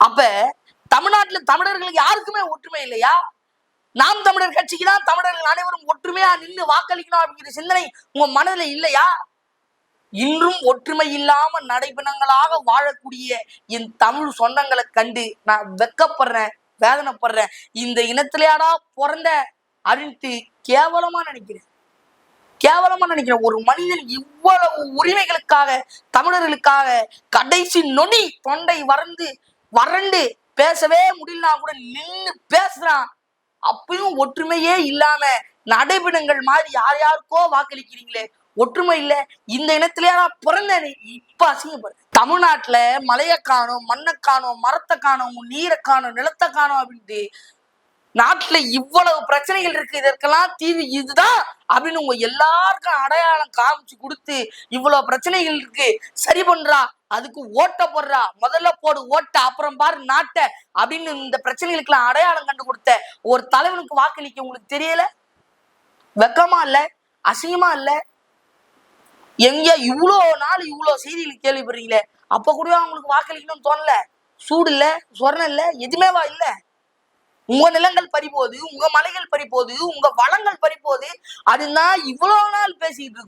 அப்ப தமிழ்நாட்டுல தமிழர்களுக்கு யாருக்குமே ஒற்றுமை இல்லையா? நாம் தமிழர் கட்சிக்கு தான் தமிழர்கள் அனைவரும் ஒற்றுமையா நின்று வாக்களிக்கணும் அப்படிங்கிற சிந்தனை உங்க மனதில் இல்லையா? இன்றும் ஒற்றுமை இல்லாம நடைபெணங்களாக வாழக்கூடிய என் தமிழ் சொந்தங்களை கண்டு நான் வெக்கப்படுறேன், வேதனைப்படுறேன். இந்த இனத்திலேயாடா பிறந்த அப்படின்ட்டு கேவலமா நினைக்கிறேன். ஒரு மனிதன் இவ்வளவு உரிமைகளுக்காக, தமிழர்களுக்காக கடைசி நொடி தொண்டை வறண்டு பேசவே முடியலனா கூட நின்று பேசுறான். அப்பயும் ஒற்றுமையே இல்லாம நடைபெணங்கள் மாதிரி யாருக்கோ வாக்களிக்கிறீங்களே, ஒற்றுமை இல்ல. இந்த இனத்திலேயா பிறந்தேன், இப்ப அசிங்கப்படுற. தமிழ்நாட்டுல மலையை காணும், மண்ணை காணும், மரத்தை காணும், நீரை காணும், நிலத்தை காணும் அப்படின்ட்டு நாட்டுல இவ்வளவு பிரச்சனைகள் இருக்கு. இதற்கெல்லாம் தீர்வு இதுதான் அப்படின்னு உங்க எல்லாருக்கும் அடையாளம் காமிச்சு கொடுத்து இவ்வளவு பிரச்சனைகள் இருக்கு சரி பண்றா, அதுக்கு ஓட்ட போடுறா, முதல்ல போடு ஓட்ட, அப்புறம் பாரு நாட்டை அப்படின்னு இந்த பிரச்சனைகளுக்கெல்லாம் அடையாளம் கண்டு கொடுத்த ஒரு தலைவனுக்கு வாக்களிக்க உங்களுக்கு தெரியல? வெக்கமா இல்ல? அசிங்கமா இல்ல? எங்க இவ்வளோ நாள் இவ்வளோ செய்திகள் கேள்விப்படுறீங்களே, அப்ப கூட அவங்களுக்கு வாக்களிக்கணும்னு தோணல? சூடு இல்ல, சொர்ணம் இல்ல, எதுமேவா இல்ல? உங்க நிலங்கள் பறிபோது, உங்க மலைகள் பறிபோது, உங்க வளங்கள் பறிபோது, அதுதான் இவ்வளவு நாள் பேசிட்டு இருக்கு.